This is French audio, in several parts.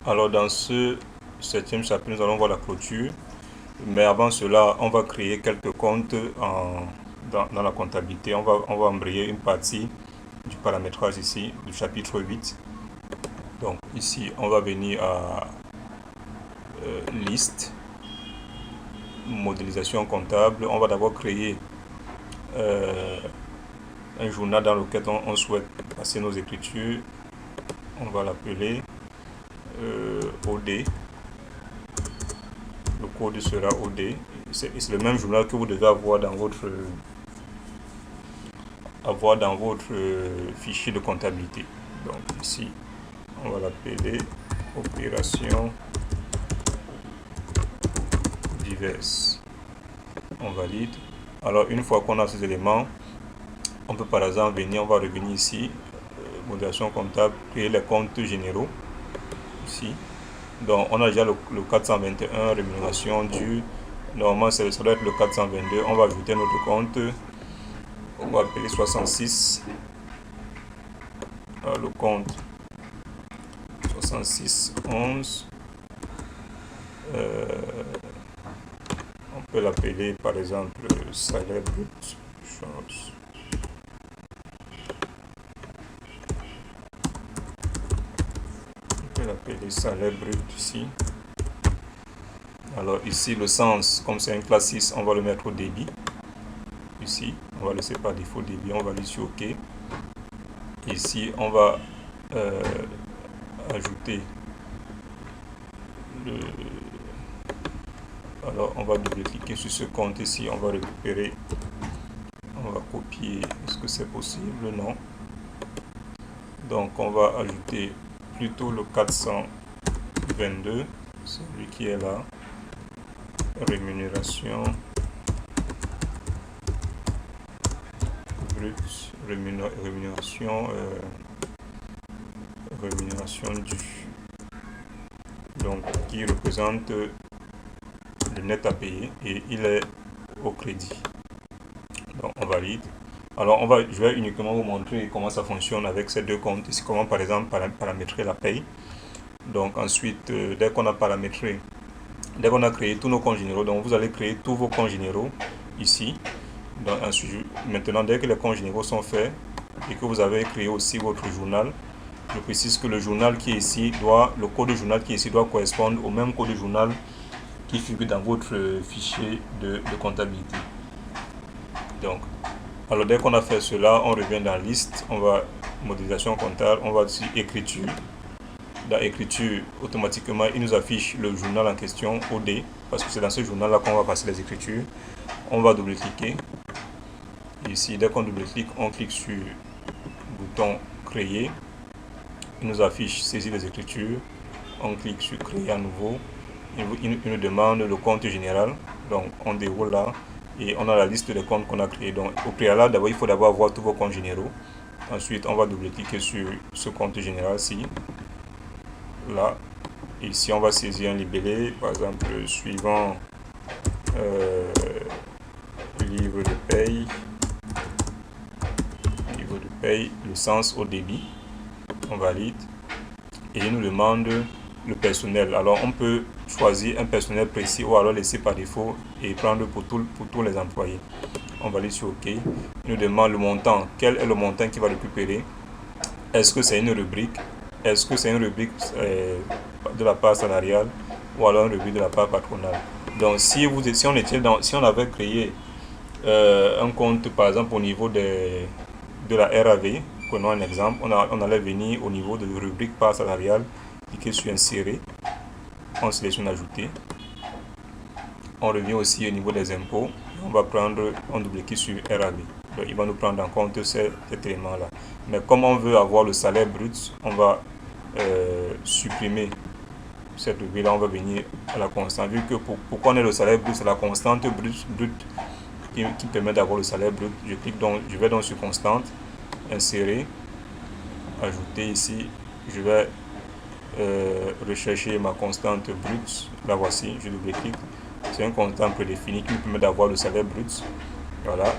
Alors dans ce 7e chapitre, nous allons voir la clôture. Mais avant cela, on va créer quelques comptes dans la comptabilité. On va embrayer une partie du paramétrage ici, du chapitre 8. Donc ici, on va venir à liste, modélisation comptable. On va d'abord créer un journal dans lequel on souhaite passer nos écritures. On va l'appeler OD. Le code sera OD. C'est le même journal que vous devez avoir dans votre fichier de comptabilité. Donc ici, on va l'appeler opération diverses. On valide. Alors une fois qu'on a ces éléments, on peut par exemple venir, on va revenir ici, modélisation comptable, créer les comptes généraux. Ici. Donc on a déjà le 421, rémunération due. Normalement ça doit être le 422. On va ajouter notre compte. On va appeler 66. Alors, le compte 6611. On peut l'appeler par exemple salaire brut. On peut l'appeler salaire brut ici. Alors ici le sens, comme c'est un classe 6, on va le mettre au débit. Ici, on va laisser par défaut débit, on va aller sur OK. Ici, on va ajouter le... Alors, on va double-cliquer sur ce compte ici, on va récupérer, on va copier. Est-ce que c'est possible? Non. Donc, on va ajouter plutôt le 422, celui qui est là. Rémunération brute, rémunération due, donc qui représente le net à payer et il est au crédit. Donc on valide. Alors je vais uniquement vous montrer comment ça fonctionne avec ces deux comptes ici, comment par exemple paramétrer la paye. Donc ensuite, dès qu'on a paramétré, dès qu'on a créé tous nos comptes généraux, donc vous allez créer tous vos comptes généraux ici. Donc ensuite, maintenant, dès que les comptes généraux sont faits et que vous avez créé aussi votre journal, je précise que le journal qui est ici le code de journal qui est ici doit correspondre au même code de journal qui figure dans votre fichier de comptabilité. Donc, alors dès qu'on a fait cela, on revient dans liste, on va modélisation comptable, on va sur écriture. Dans écriture, automatiquement, il nous affiche le journal en question, OD, parce que c'est dans ce journal-là qu'on va passer les écritures. On va double-cliquer. Ici, dès qu'on double-clique, on clique sur le bouton créer. Il nous affiche saisir les écritures. On clique sur créer à nouveau. Il nous demande le compte général. Donc, on déroule là et on a la liste des comptes qu'on a créés. Donc, au préalable, d'abord, il faut d'abord avoir tous vos comptes généraux. Ensuite, on va double-cliquer sur ce compte général-ci. Là, ici, on va saisir un libellé. Par exemple, suivant livre de paye. Le sens au débit, on valide et il nous demande le personnel. Alors on peut choisir un personnel précis ou alors laisser par défaut et prendre pour tous les employés. On valide sur OK. Il nous demande le montant. Quel est le montant qu'il va récupérer? Est-ce que c'est une rubrique? Est-ce que c'est une rubrique de la part salariale ou alors une rubrique de la part patronale? Donc si on avait créé un compte par exemple au niveau de la RAV, prenons un exemple, on allait venir au niveau de la rubrique part salariale, cliquer sur insérer, on sélectionne ajouter, on revient aussi au niveau des impôts, on double-clique sur RAV, donc il va nous prendre en compte cet élément là. Mais comme on veut avoir le salaire brut, on va supprimer cette rubrique là, on va venir à la constante, vu que pour qu'on ait le salaire brut, c'est la constante brute qui permet d'avoir le salaire brut. Je vais donc sur constante, insérer, ajouter ici, je vais rechercher ma constante brute, la voici, je double-clique, c'est un constant prédéfini qui me permet d'avoir le salaire brut. Voilà,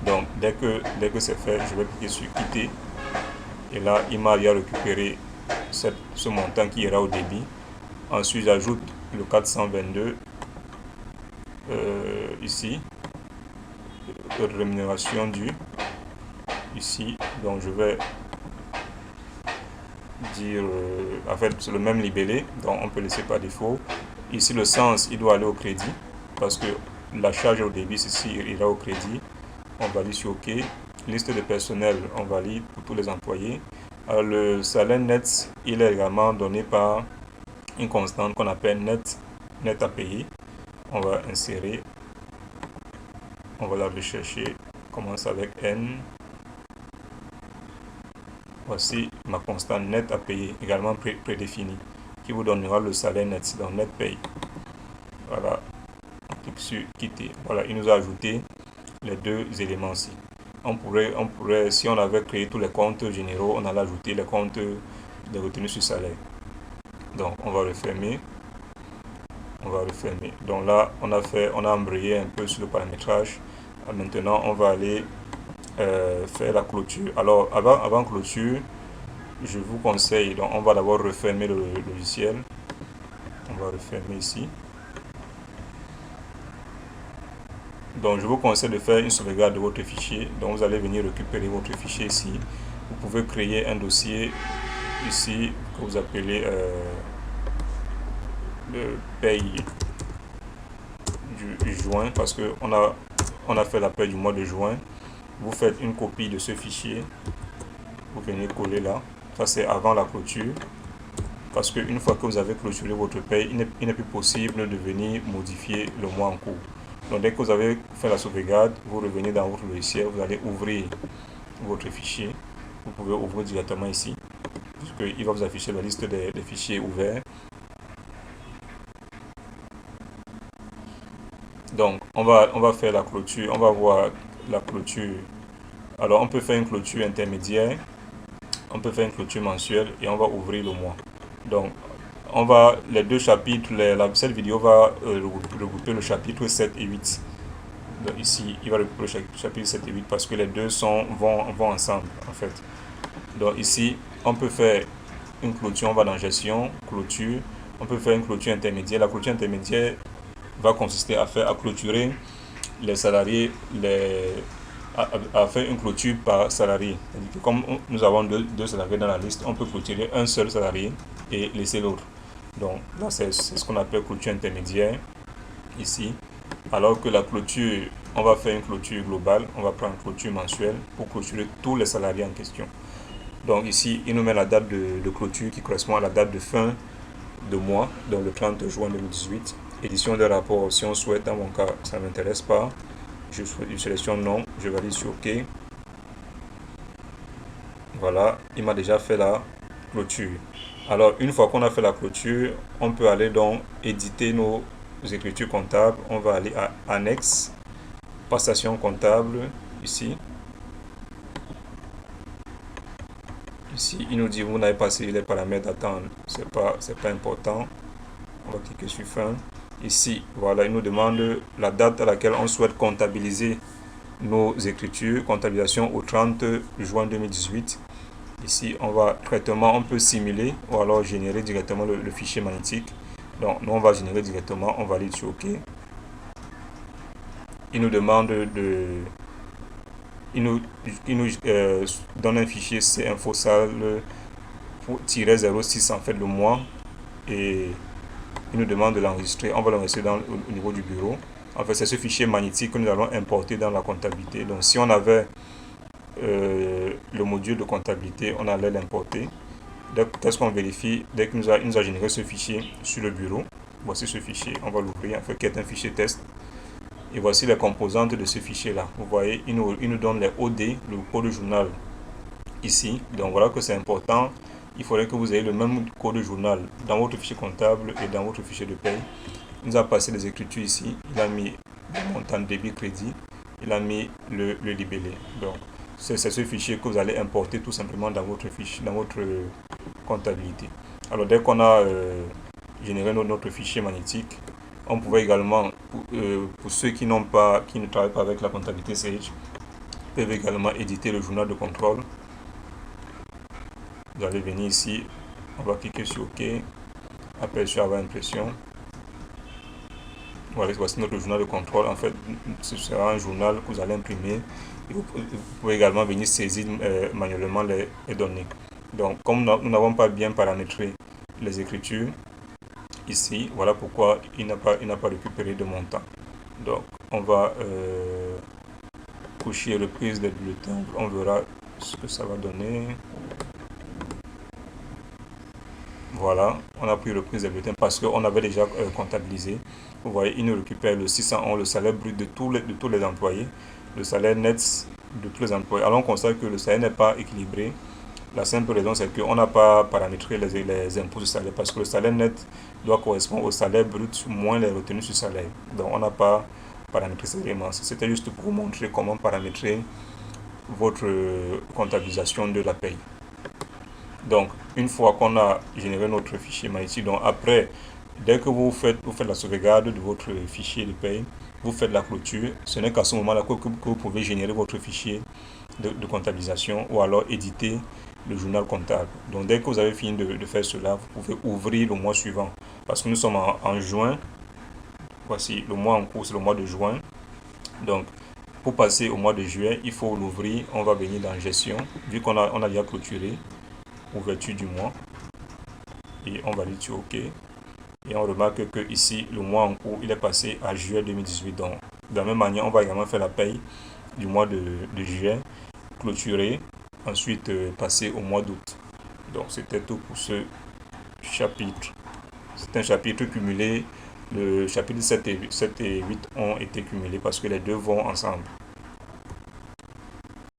donc dès que c'est fait, je vais cliquer sur quitter et là il m'a récupéré ce montant qui ira au débit. Ensuite, j'ajoute le 422 ici, rémunération due ici. Donc je vais dire en fait c'est le même libellé, donc on peut laisser par défaut. Ici le sens il doit aller au crédit parce que la charge au débit ceci ira au crédit. On valide sur OK. Liste de personnel, on valide pour tous les employés. Alors, le salaire net il est également donné par une constante qu'on appelle net à payer. On va insérer, on va la rechercher, commence avec N. Voici ma constante net à payer, également prédéfinie, qui vous donnera le salaire net, donc net paye. Voilà, on clique sur quitter. Voilà, il nous a ajouté les deux éléments-ci. On pourrait, si on avait créé tous les comptes généraux, on allait ajouter les comptes de retenue sur salaire. Donc, on va refermer. On va refermer. Donc là, on a embrayé un peu sur le paramétrage. Maintenant, on va aller faire la clôture. Alors, avant clôture, je vous conseille, donc on va d'abord refermer le logiciel. On va refermer ici. Donc, je vous conseille de faire une sauvegarde de votre fichier. Donc, vous allez venir récupérer votre fichier ici. Vous pouvez créer un dossier ici que vous appelez le paye du juin parce que on a fait la paye du mois de juin. Vous faites une copie de ce fichier. Vous venez coller là. Ça, c'est avant la clôture. Parce qu'une fois que vous avez clôturé votre paye, il n'est plus possible de venir modifier le mois en cours. Donc, dès que vous avez fait la sauvegarde, vous revenez dans votre logiciel, vous allez ouvrir votre fichier. Vous pouvez ouvrir directement ici, puisqu'il va vous afficher la liste des fichiers ouverts. Donc, on va faire la clôture, on va voir la clôture. Alors, on peut faire une clôture intermédiaire, on peut faire une clôture mensuelle et on va ouvrir le mois. Donc, les deux chapitres, cette vidéo va regrouper le chapitre 7 et 8. Donc ici, il va regrouper le chapitre 7 et 8 parce que les deux vont ensemble en fait. Donc ici, on peut faire une clôture, on va dans gestion, clôture, on peut faire une clôture intermédiaire. La clôture intermédiaire va consister à clôturer les salariés, à faire une clôture par salarié. Comme nous avons deux salariés dans la liste, on peut clôturer un seul salarié et laisser l'autre. Donc là, c'est ce qu'on appelle clôture intermédiaire ici. Alors que la clôture, on va faire une clôture globale, on va prendre une clôture mensuelle pour clôturer tous les salariés en question. Donc ici, il nous met la date de clôture qui correspond à la date de fin de mois, donc le 30 juin 2018. Édition de rapport, si on souhaite, dans mon cas, ça ne m'intéresse pas. Je sélectionne non, je valide sur OK. Voilà, il m'a déjà fait la clôture. Alors, une fois qu'on a fait la clôture, on peut aller donc éditer nos écritures comptables. On va aller à Annexe, Passation comptable, ici. Ici, il nous dit vous n'avez pas saisi les paramètres d'attendre. C'est pas important. On va cliquer sur Fin. Ici, voilà, il nous demande la date à laquelle on souhaite comptabiliser nos écritures. Comptabilisation au 30 juin 2018. Ici, on va traitement, on peut simuler ou alors générer directement le fichier magnétique. Donc, nous, on va générer directement, on valide sur OK. Il nous demande il nous donne un fichier cinfosal-06 en fait le mois et il nous demande de l'enregistrer. On va l'enregistrer au niveau du bureau. En fait, c'est ce fichier magnétique que nous allons importer dans la comptabilité. Donc, si on avait le module de comptabilité, on allait l'importer. Qu'est-ce qu'on vérifie? Dès qu'il nous a généré ce fichier sur le bureau, voici ce fichier, on va l'ouvrir, en fait, qui est un fichier test. Et voici les composantes de ce fichier-là. Vous voyez, il nous donne les OD, le code journal, ici. Donc voilà que c'est important. Il faudrait que vous ayez le même code journal dans votre fichier comptable et dans votre fichier de paye. Il nous a passé les écritures ici. Il a mis le montant de débit crédit. Il a mis le libellé. Donc c'est ce fichier que vous allez importer tout simplement dans votre fichier, dans votre comptabilité. Alors dès qu'on a généré notre fichier magnétique, on pouvait également, pour ceux qui ne travaillent pas avec la comptabilité Sage, peuvent également éditer le journal de contrôle. Vous allez venir ici, On va cliquer sur OK. Après sur avoir impression. Voilà, voici notre journal de contrôle. En fait, ce sera un journal que vous allez imprimer. Et vous pouvez également venir saisir manuellement les données. Donc, comme nous n'avons pas bien paramétré les écritures, ici, voilà pourquoi il n'a pas récupéré de montant. Donc, on va coucher reprise des bulletins. On verra ce que ça va donner. Voilà, on a pris reprise des bulletins parce qu'on avait déjà comptabilisé. Vous voyez, il nous récupère le 611, le salaire brut de tous les employés, le salaire net de tous les employés. Alors on constate que le salaire n'est pas équilibré. La simple raison, c'est qu'on n'a pas paramétré les impôts du salaire parce que le salaire net doit correspondre au salaire brut moins les retenues sur salaire. Donc on n'a pas paramétré ces éléments. C'était juste pour vous montrer comment paramétrer votre comptabilisation de la paye. Donc, une fois qu'on a généré notre fichier Mighty, donc après, dès que vous faites la sauvegarde de votre fichier de paye, vous faites la clôture, ce n'est qu'à ce moment-là que vous pouvez générer votre fichier de comptabilisation ou alors éditer le journal comptable. Donc, dès que vous avez fini de faire cela, vous pouvez ouvrir le mois suivant. Parce que nous sommes en juin. Voici le mois en cours, c'est le mois de juin. Donc, pour passer au mois de juillet, il faut l'ouvrir. On va venir dans gestion. Vu qu'on a déjà clôturé, ouverture du mois, et on valide sur OK, et on remarque que ici le mois en cours il est passé à juillet 2018. Donc de la même manière on va également faire la paye du mois de juillet, clôturer, ensuite passer au mois d'août. Donc c'était tout pour ce chapitre. C'est un chapitre cumulé. Le chapitre 7 et 8 ont été cumulés parce que les deux vont ensemble.